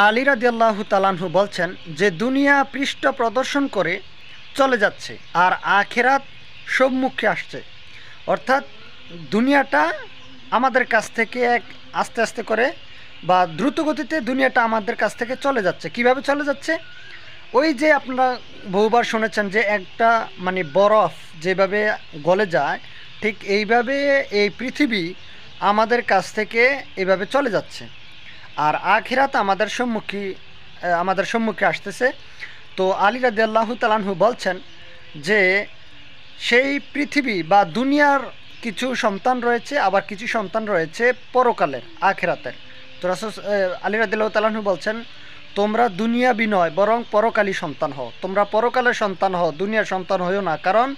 আলী রাদিয়াল্লাহু তাআলাহু বলছেন যে দুনিয়া পৃষ্ঠ প্রদর্শন করে চলে যাচ্ছে আর আখেরাত সম্মুখে আসছে। অর্থাৎ দুনিয়াটা আমাদের কাছ থেকে আস্তে আস্তে করে বা দ্রুত গতিতে দুনিয়াটা আমাদের কাছ থেকে চলে যাচ্ছে। কিভাবে চলে যাচ্ছে? ওই যে আপনারা বহুবার শুনেছেন যে একটা বরফ যেভাবে গলে যায়, ঠিক এইভাবে এই পৃথিবী আমাদের কাছ থেকে এভাবে চলে যাচ্ছে আর আখিরাত আমাদের সম্মুখে আসতেছে। তো আলী রাদিয়াল্লাহু তাআলাহু বলছেন যে সেই পৃথিবী বা দুনিয়ার কিছু সন্তান রয়েছে, আবার কিছু সন্তান রয়েছে পরকালের, আখিরাতের। তো আলী রাদিয়াল্লাহু তাআলাহু বলছেন, তোমরা দুনিয়া বিনয় বরং পরকালী সন্তান হও। তোমরা পরকালের সন্তান হও, দুনিয়ার সন্তান হইও না। কারণ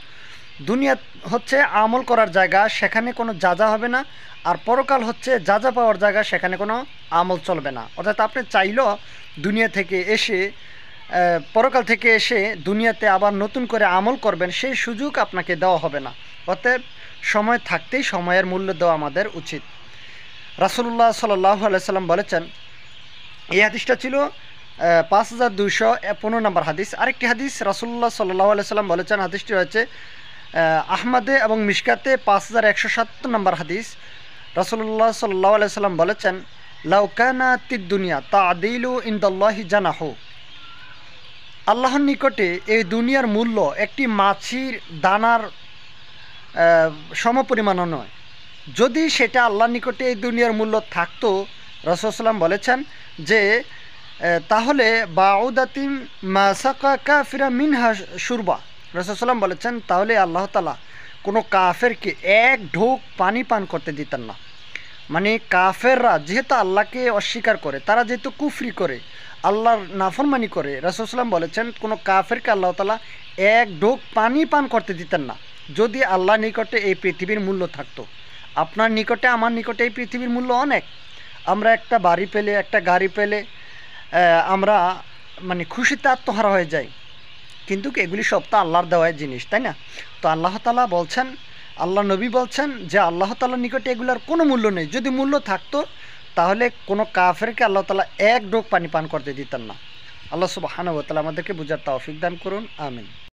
দুনিয়া হচ্ছে আমল করার জায়গা, সেখানে কোনো যাজা হবে না। আর পরকাল হচ্ছে যাজা পাওয়ার জায়গা, সেখানে কোনো আমল চলবে না। অর্থাৎ আপনি চাইলেও দুনিয়া থেকে এসে পরকাল থেকে এসে দুনিয়াতে আবার নতুন করে আমল করবেন, সেই সুযোগ আপনাকে দেওয়া হবে না। অতএব সময় থাকতেই সময়ের মূল্য দেওয়া আমাদের উচিত। রাসূলুল্লাহ সাল্লাল্লাহু আলাইহি সাল্লাম বলেছেন, এই হাদিসটা ছিল 5215 নম্বর হাদিস। আরেকটি হাদিস রাসূলুল্লাহ সাল্লাল্লাহু আলাইহি সাল্লাম বলেছেন, হাদিসটি রয়েছে আহমদে এবং মিশকাতে 5170 নম্বর হাদিস। রাসূলুল্লাহ সাল্লাল্লাহু আলাইহি সাল্লাম বলেছেন, লাউ কানাতিদ দুনিয়া তা'দিলু ইনদাল্লাহি জানাহু। আল্লাহর নিকটে এই দুনিয়ার মূল্য একটি মাছির দানার সমপরিমাণও নয়। যদি সেটা আল্লাহর নিকটে এই দুনিয়ার মূল্য থাকতো, রাসূল সাল্লাম বলেছেন যে তাহলে বাউদাতিম মাসাকা কাফিরা মিনহা শুরবা। রাসূল সাল্লাম বলেছেন তাহলে আল্লাহ তাআলা কোনো কাফেরকে এক ঢোক পানি পান করতে দিতেন না। কাফেররা যেহেতু আল্লাহকে অস্বীকার করে, তারা যেহেতু কুফরি করে, আল্লাহর নাফরমানি করে, রাসূল সাল্লাম বলেছেন কোনো কাফেরকে আল্লাহ তাআলা এক ঢোক পানি পান করতে দিতেন না যদি আল্লাহর নিকটে এই পৃথিবীর মূল্য থাকতো। আপনার নিকটে, আমার নিকটে এই পৃথিবীর মূল্য অনেক। আমরা একটা বাড়ি পেলে, একটা গাড়ি পেলে আমরা খুশিতে আত্মহারা হয়ে যাই, কিন্তু এগুলি সব তো আল্লাহর দেওয়া জিনিস, তাই না? তো আল্লাহ তাআলা বলছেন, আল্লাহ নবী বলছেন যে আল্লাহ তাআলার নিকটে এগুলার কোনো মূল্য নেই। যদি মূল্য থাকতো তাহলে কোনো কাফেরকে আল্লাহ তাআলা এক ঢোক পানি পান করতে দিতেন না। আল্লাহ সুবহানাহু ওয়া তাআলা আমাদেরকে বুঝার তৌফিক দান করুন, আমিন।